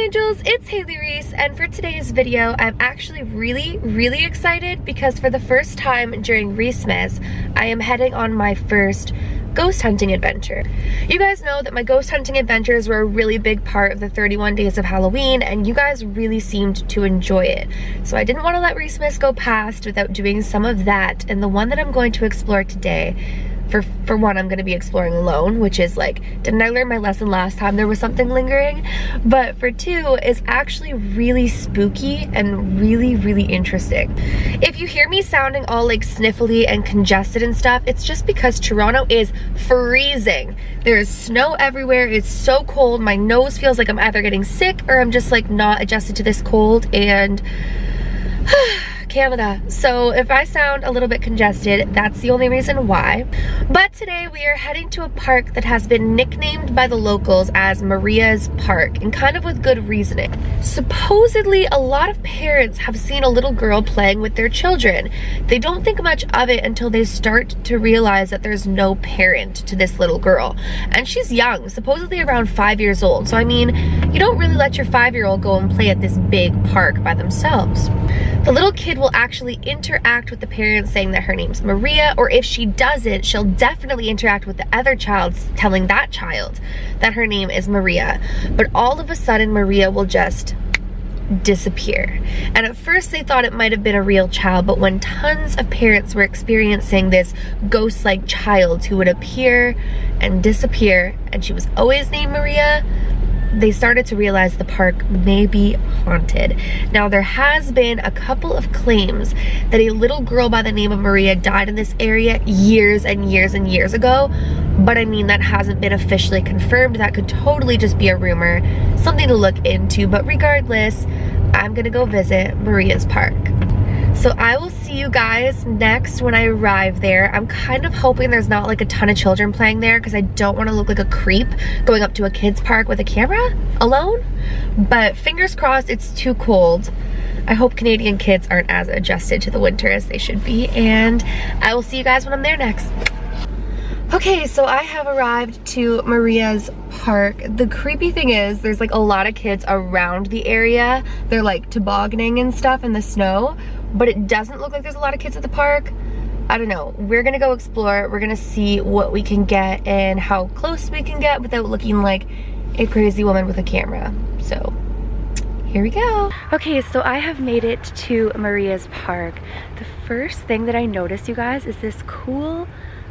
angels, it's Haley Reese, and for today's video I'm actually really excited because for the first time during Reesemas I am heading on my first ghost hunting adventure. You guys know that my ghost hunting adventures were a really big part of the 31 days of Halloween, and you guys really seemed to enjoy it. So I didn't want to let Reesemas go past without doing some of that, and the one that I'm going to explore today, for one, I'm gonna be exploring alone, which is like, didn't I learn my lesson last time there was something lingering? But for two, is actually really spooky and really interesting. If you hear me sounding all like sniffly and congested and stuff, it's just because Toronto is freezing. There is snow everywhere, it's so cold, my nose feels like I'm either getting sick or I'm just like not adjusted to this cold, and Canada. So if I sound a little bit congested, that's the only reason why. But today we are heading to a park that has been nicknamed by the locals as Maria's Park, and kind of with good reasoning. Supposedly a lot of parents have seen a little girl playing with their children. They don't think much of it until they start to realize that there's no parent to this little girl. And she's young, supposedly around 5 years old. So I mean, you don't really let your 5-year-old go and play at this big park by themselves. The little kid will actually interact with the parents saying that her name's Maria, or if she doesn't, she'll definitely interact with the other child telling that child that her name is Maria. But all of a sudden Maria will just disappear. And at first they thought it might have been a real child, but when tons of parents were experiencing this ghost-like child who would appear and disappear, and she was always named Maria, they started to realize the park may be haunted. Now, there has been a couple of claims that a little girl by the name of Maria died in this area years and years ago, but I mean, that hasn't been officially confirmed. That could totally just be a rumor, something to look into, but regardless, I'm gonna go visit Maria's Park. So I will see you guys next when I arrive there. I'm kind of hoping there's not like a ton of children playing there because I don't want to look like a creep going up to a kid's park with a camera alone. But fingers crossed it's too cold. I hope Canadian kids aren't as adjusted to the winter as they should be, and I will see you guys when I'm there next. Okay, so I have arrived to Maria's Park. The creepy thing is there's like a lot of kids around the area. They're like tobogganing and stuff in the snow, but it doesn't look like there's a lot of kids at the park. I don't know. We're gonna go explore. We're gonna see what we can get and how close we can get without looking like a crazy woman with a camera. So here we go. Okay, so I have made it to Maria's Park. The first thing that I noticed, you guys, is this cool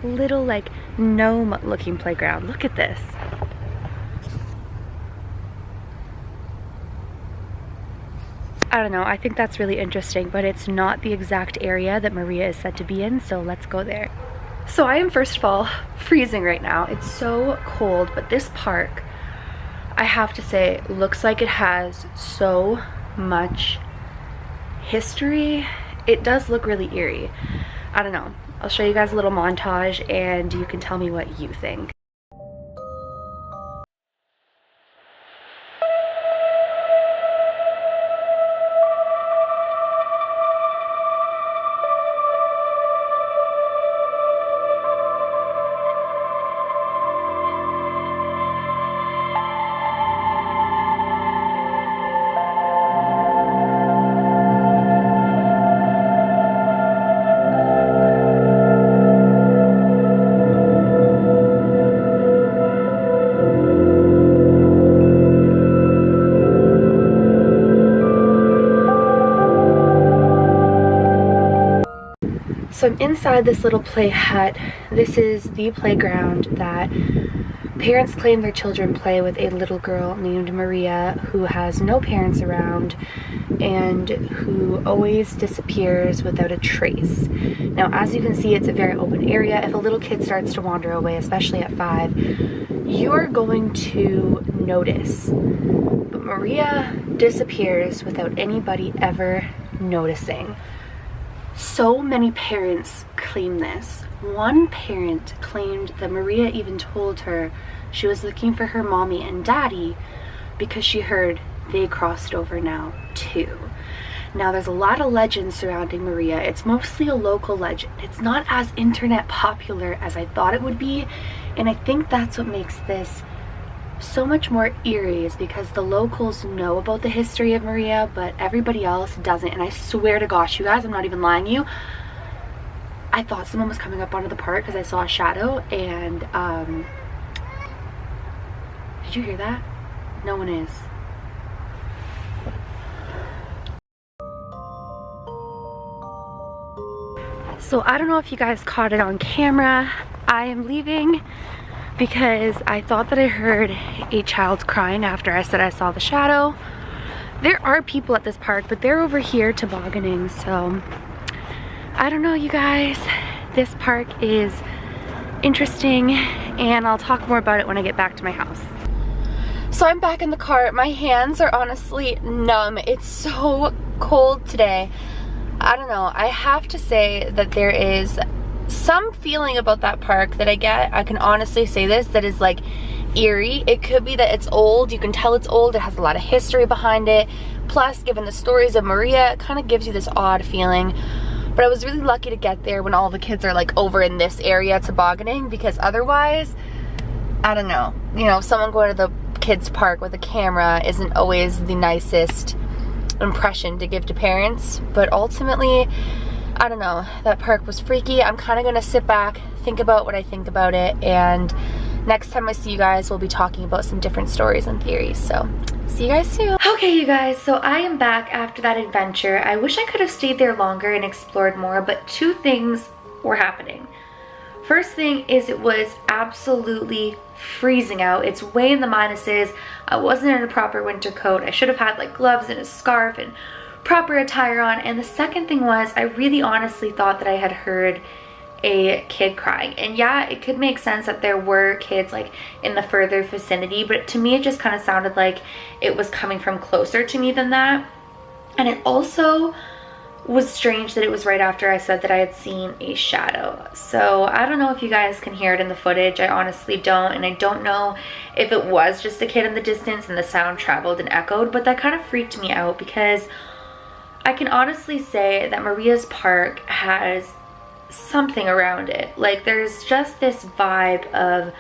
little like gnome looking playground. Look at this. I don't know, I think that's really interesting, but it's not the exact area that Maria is said to be in, so let's go there. So I am, first of all, freezing right now. It's so cold, but this park, I have to say, looks like it has so much history. It does look really eerie. I don't know. I'll show you guys a little montage and you can tell me what you think. So I'm inside this little play hut. This is the playground that parents claim their children play with a little girl named Maria who has no parents around and who always disappears without a trace. Now, as you can see, it's a very open area. If a little kid starts to wander away, especially at 5, you are going to notice. But Maria disappears without anybody ever noticing. So many parents claim this. One parent claimed that Maria even told her she was looking for her mommy and daddy because she heard they crossed over now too. Now, there's a lot of legends surrounding Maria. It's mostly a local legend. It's not as internet popular as I thought it would be, and I think that's what makes this so much more eerie is because the locals know about the history of Maria, but everybody else doesn't. And I swear to gosh, you guys, I'm not even lying to you, I thought someone was coming up onto the park because I saw a shadow. And did you hear that? No one is. So I don't know if you guys caught it on camera. I am leaving because I thought that I heard a child crying after I said I saw the shadow. There are people at this park, but they're over here tobogganing, so I don't know, you guys. This park is interesting, and I'll talk more about it when I get back to my house. So I'm back in the car. My hands are honestly numb. It's so cold today. I don't know. I have to say that there is some feeling about that park that I get, I can honestly say this, that is like eerie. It could be that it's old. You can tell it's old. It has a lot of history behind it. Plus, given the stories of Maria, it kind of gives you this odd feeling. But I was really lucky to get there when all the kids are like over in this area tobogganing, because otherwise, I don't know. You know, someone going to the kids park with a camera isn't always the nicest impression to give to parents. But ultimately, I don't know, that park was freaky. I'm kind of gonna sit back, think about what I think about it, and next time I see you guys, we'll be talking about some different stories and theories. So see you guys soon. Okay, you guys, so I am back after that adventure. I wish I could have stayed there longer and explored more, but two things were happening. First thing is, it was absolutely freezing out. It's way in the minuses. I wasn't in a proper winter coat. I should have had like gloves and a scarf and proper attire on. And the second thing was, I really honestly thought that I had heard a kid crying. And yeah, it could make sense that there were kids like in the further vicinity, but to me it just kind of sounded like it was coming from closer to me than that. And it also was strange that it was right after I said that I had seen a shadow. So I don't know if you guys can hear it in the footage. I honestly don't, and I don't know if it was just a kid in the distance and the sound traveled and echoed, but that kind of freaked me out, because I can honestly say that Maria's Park has something around it. Like, there's just this vibe of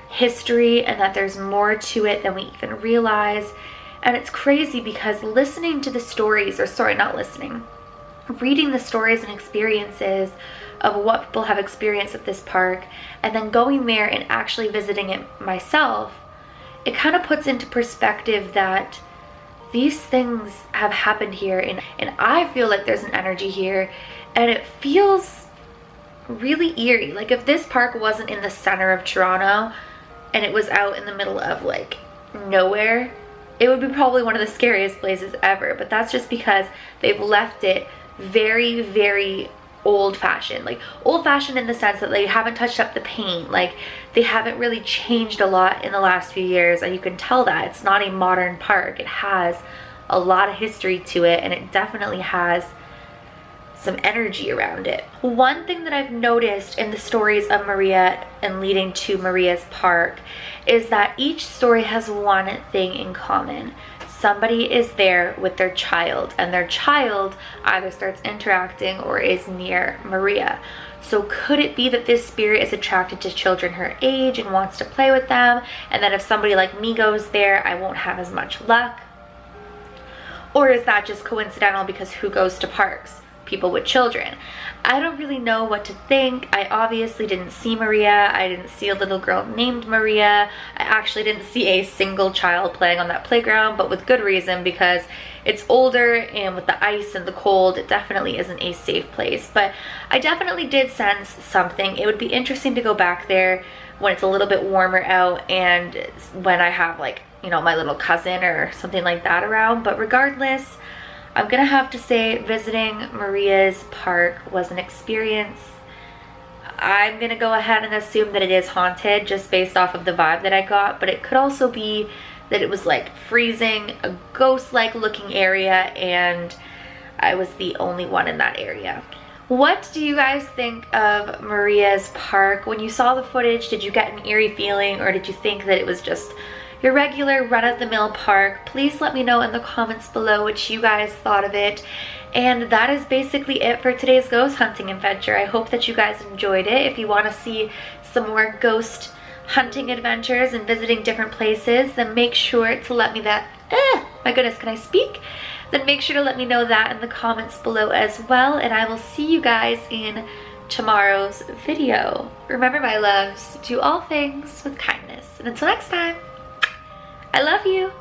history, and that there's more to it than we even realize. And it's crazy because listening to the stories, or sorry, not listening, reading the stories and experiences of what people have experienced at this park, and then going there and actually visiting it myself, it kind of puts into perspective that these things have happened here, and I feel like there's an energy here, and it feels really eerie. Like, if this park wasn't in the center of Toronto and it was out in the middle of like nowhere, it would be probably one of the scariest places ever. But that's just because they've left it very, very old-fashioned. Like, old-fashioned in the sense that they haven't touched up the paint. Like, they haven't really changed a lot in the last few years, and you can tell that it's not a modern park. It has a lot of history to it, and it definitely has some energy around it. One thing that I've noticed in the stories of Maria and leading to Maria's Park is that each story has one thing in common. Somebody is there with their child, and their child either starts interacting or is near Maria. So could it be that this spirit is attracted to children her age and wants to play with them, and that if somebody like me goes there, I won't have as much luck? Or is that just coincidental, because who goes to parks? People with children. I don't really know what to think. I obviously didn't see Maria. I didn't see a little girl named Maria. I actually didn't see a single child playing on that playground, but with good reason, because it's older, and with the ice and the cold, it definitely isn't a safe place. But I definitely did sense something. It would be interesting to go back there when it's a little bit warmer out, and when I have, like, you know, my little cousin or something like that around. But regardless, I'm gonna have to say visiting Maria's Park was an experience. I'm gonna go ahead and assume that it is haunted just based off of the vibe that I got, but it could also be that it was like freezing, a ghost-like looking area, and I was the only one in that area. What do you guys think of Maria's Park? When you saw the footage, did you get an eerie feeling, or did you think that it was just your regular run-of-the-mill park? Please let me know in the comments below what you guys thought of it. And that is basically it for today's ghost hunting adventure. I hope that you guys enjoyed it. If you want to see some more ghost hunting adventures and visiting different places, then make sure to let me my goodness, can I speak? Then make sure to let me know that in the comments below as well, and I will see you guys in tomorrow's video. Remember, my loves, do all things with kindness. And until next time, I love you.